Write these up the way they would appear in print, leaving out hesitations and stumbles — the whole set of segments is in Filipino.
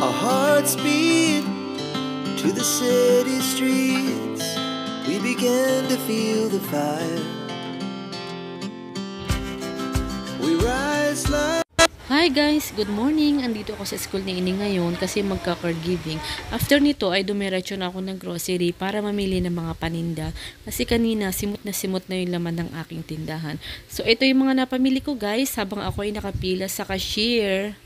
Our hearts beat to the city streets. We began to feel the fire. We rise like... Hi guys! Good morning! Andito ako sa school ni Ini ngayon kasi magka-caregiving. After nito ay dumiretso na ako ng grocery para mamili ng mga paninda. Kasi kanina simot na yung laman ng aking tindahan. So ito yung mga napamili ko guys habang ako ay nakapila sa cashier.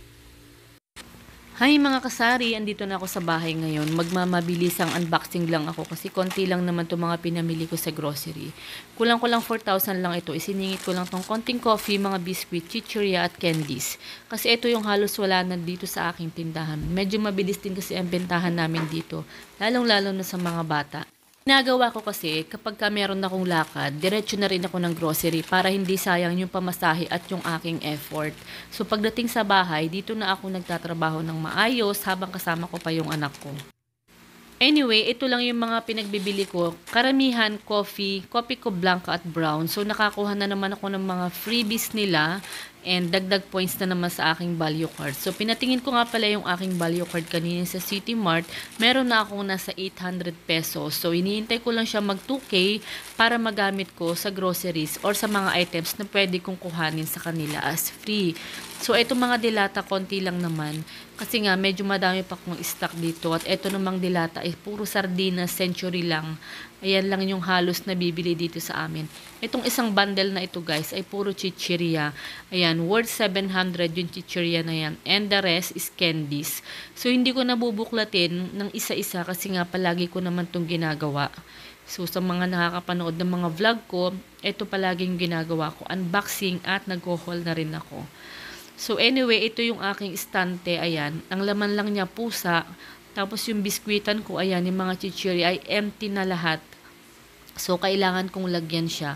Hi mga kasari! Andito na ako sa bahay ngayon. Magmamabilisang unboxing lang ako kasi konti lang naman itong mga pinamili ko sa grocery. Kulang-kulang 4,000 lang ito. Isiningit ko lang tong konting coffee, mga biscuit, chichirya at candies. Kasi ito yung halos wala na dito sa aking tindahan. Medyo mabilis din kasi ang bentahan namin dito. Lalong-lalo na sa mga bata. Ginagawa ko kasi kapag meron akong lakad, diretso na rin ako ng grocery para hindi sayang yung pamasahe at yung aking effort. So pagdating sa bahay, dito na ako nagtatrabaho ng maayos habang kasama ko pa yung anak ko. Anyway, ito lang yung mga pinagbibili ko. Karamihan, coffee ko blanca at brown. So nakakuha na naman ako ng mga freebies nila and dagdag points na naman sa aking value card. So pinatingin ko nga pala yung aking value card kanina sa City Mart. Meron na akong nasa 800 pesos. So iniintay ko lang siya mag 2K para magamit ko sa groceries or sa mga items na pwede kong kuhanin sa kanila as free. So itong mga dilata konti lang naman kasi nga medyo madami pa kong stock dito at ito namang dilata ay puro sardinas, century lang. Ayan lang yung halos na bibili dito sa amin. Itong isang bundle na ito guys ay puro chichirya. Ayan, worth 700 yung chichirya na yan. And the rest is candies. So hindi ko nabubuklatin ng isa-isa kasi nga palagi ko naman itong ginagawa. So sa mga nakakapanood ng mga vlog ko, ito palaging ginagawa ko. Unboxing at nag-haul na rin ako. So anyway, ito yung aking estante. Ayan, ang laman lang niya pusa. Tapos yung biskwitan ko, ayan, yung mga chichirya ay empty na lahat. So kailangan kong lagyan siya.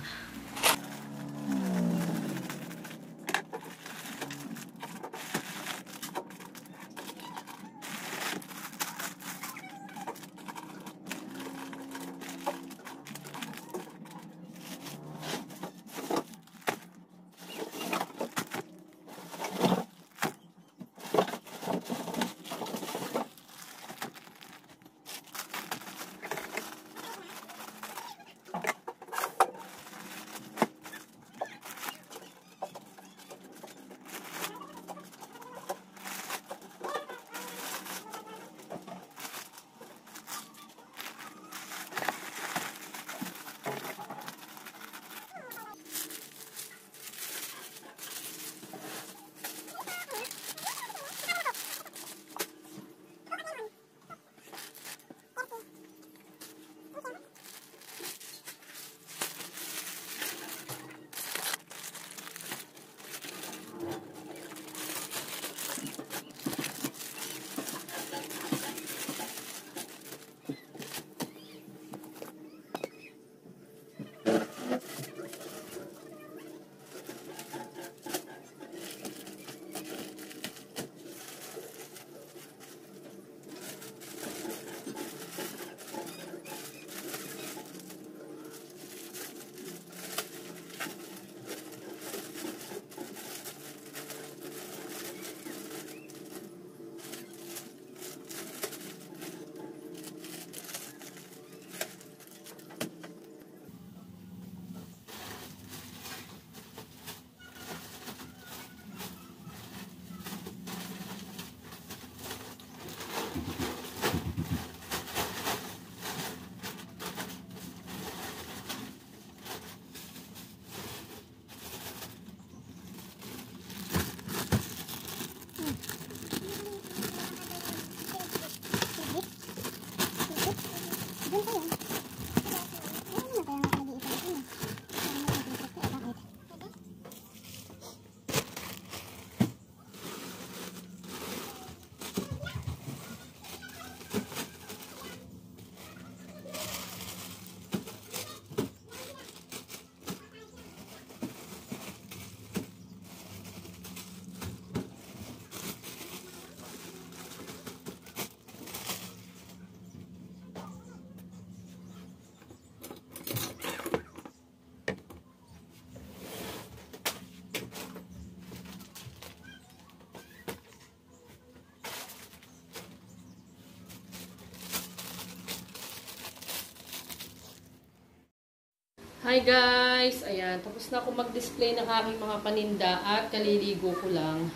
Hi guys! Ayan, tapos na ako mag-display ng aking mga paninda at kaliligo ko lang.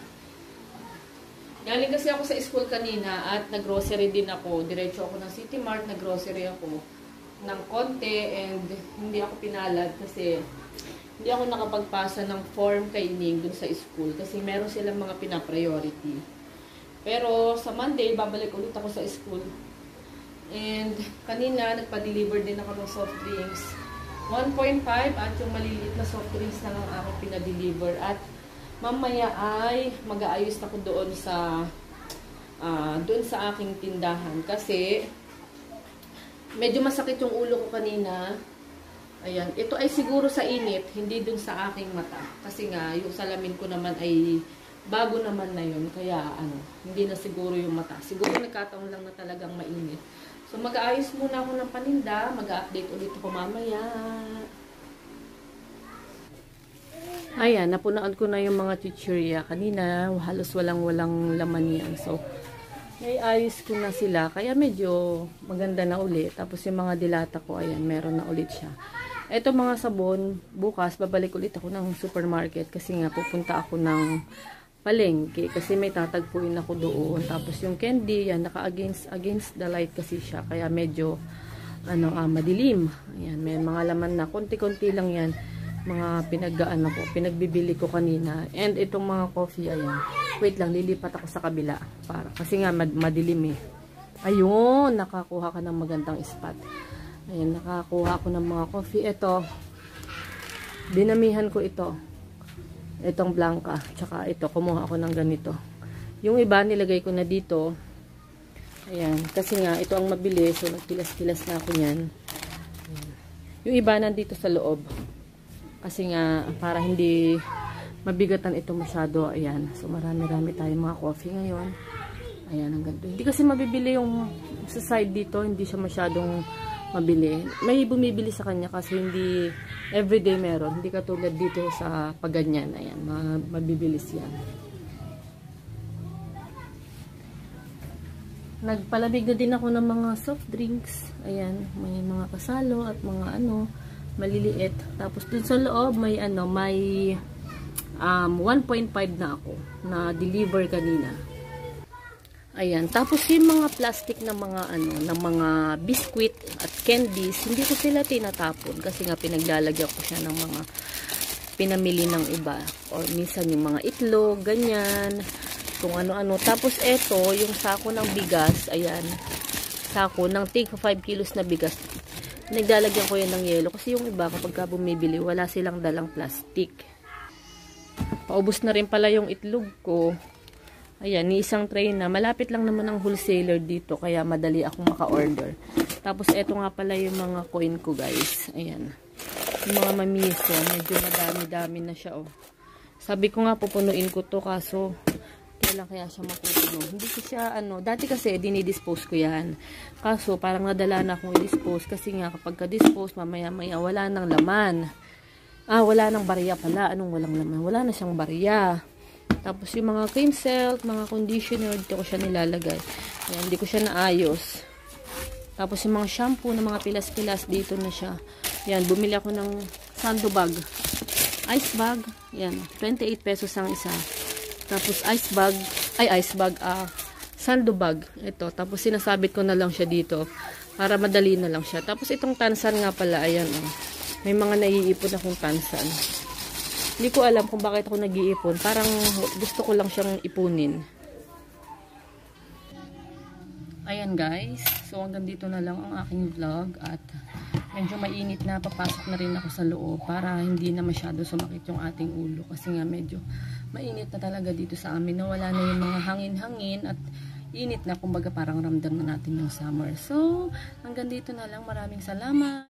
Galing kasi ako sa school kanina at nag-grocery din ako. Diretso ako ng City Mart, nag-grocery ako ng konti and hindi ako pinalad kasi hindi ako nakapagpasa ng form kay Ining dun sa school kasi meron silang mga pina-priority. Pero sa Monday, babalik ulit ako sa school. And kanina, nagpa-deliver din ako ng soft drinks. 1.5 at yung maliliit na soft drinks na lang aking pinadeliver. At mamaya ay mag-aayos ako doon sa aking tindahan. Kasi medyo masakit yung ulo ko kanina. Ayan. Ito ay siguro sa init, hindi dun sa aking mata. Kasi nga, yung salamin ko naman ay bago naman na yun. Kaya hindi na siguro yung mata. Siguro nagkataon lang na talagang mainit. So, mag-aayos muna ako ng paninda. Mag-update ulit ako mamaya. Ayan, napunaan ko na yung mga chichirya. Kanina, halos walang laman yan. So, may ayos ko na sila. Kaya medyo maganda na ulit. Tapos yung mga dilata ko, ayan, meron na ulit siya. Ito mga sabon, bukas, babalik ulit ako ng supermarket. Kasi nga, pupunta ako ng palengke kasi may tatagpuin ako doon. Tapos yung candy, yan, against the light kasi siya. Kaya medyo, madilim. Ayan, may mga laman na. Konti-konti lang yan. Mga pinagbibili ko kanina. And itong mga coffee, ayan. Wait lang, lilipat ako sa kabila. Kasi nga, madilim eh. Ayun, nakakuha ka ng magandang spot. Ayan, nakakuha ako ng mga coffee. Ito, dinamihan ko ito. Itong blanca, tsaka ito, kumuha ako ng ganito. Yung iba, nilagay ko na dito. Ayan, kasi nga, ito ang mabilis. So, nagpilas-pilas na ako yan. Ayan. Yung iba, nandito sa loob. Kasi nga, para hindi mabigatan ito masyado. Ayan, so marami-rami tayong mga coffee ngayon. Ayan, ang ganito. Hindi kasi mabibili yung sa side dito, hindi siya masyadong mabili. May bumibili sa kanya kasi hindi everyday meron. Hindi katulad dito sa paganyan. Ayan, mabibilis yan. Nagpalamig na din ako ng mga soft drinks. Ayan, may mga kasalo at mga maliliit. Tapos dun sa loob may 1.5 na ako na deliver kanina. Ayan, tapos yung mga plastic na mga ng mga biscuit at candies, hindi ko sila tinatapon kasi nga pinaglalagyan ko siya ng mga pinamili ng iba or minsan yung mga itlog, ganyan, kung ano-ano. Tapos eto, yung sako ng bigas, ayan, sako ng tig 5 kilos na bigas. Naglalagyan ko yan ng yelo kasi yung iba kapag bumibili, wala silang dalang plastic. Paubos na rin pala yung itlog ko. Ayan, ni isang tray na. Malapit lang naman ang wholesaler dito, kaya madali akong maka-order. Tapos, eto nga pala yung mga coin ko, guys. Ayan. Yung mga mamiso, medyo madami-dami na siya, oh. Sabi ko nga, pupunuin ko to, kaso, kailan kaya siya mapupuno. Hindi ko siya, dati kasi, dinidispose ko yan. Kaso, parang nadala na akong i-dispose, kasi nga, kapag ka-dispose, mamaya-maya, wala nang laman. Wala nang barya pala. Anong walang laman? Wala na siyang barya. Tapos yung mga cream silk, mga conditioner, dito ko siya nilalagay. Ayan, hindi ko siya naayos. Tapos yung mga shampoo na mga pilas-pilas, dito na siya. Ayan, bumili ako ng sando bag. Ice bag. Ayan, 28 pesos ang isa. Tapos sando bag. Ito, tapos sinasabit ko na lang siya dito para madali na lang siya. Tapos itong tansan nga pala, ayan, may mga naiipon akong tansan. Hindi ko alam kung bakit ako nag-iipon. Parang gusto ko lang siyang ipunin. Ayan guys. So hanggang dito na lang ang aking vlog. At medyo mainit na. Papasok na rin ako sa loob. Para hindi na masyado sumakit yung ating ulo. Kasi nga medyo mainit na talaga dito sa amin. Nawala na yung mga hangin-hangin. At init na. Kumbaga parang ramdam na natin yung summer. So hanggang dito na lang. Maraming salamat.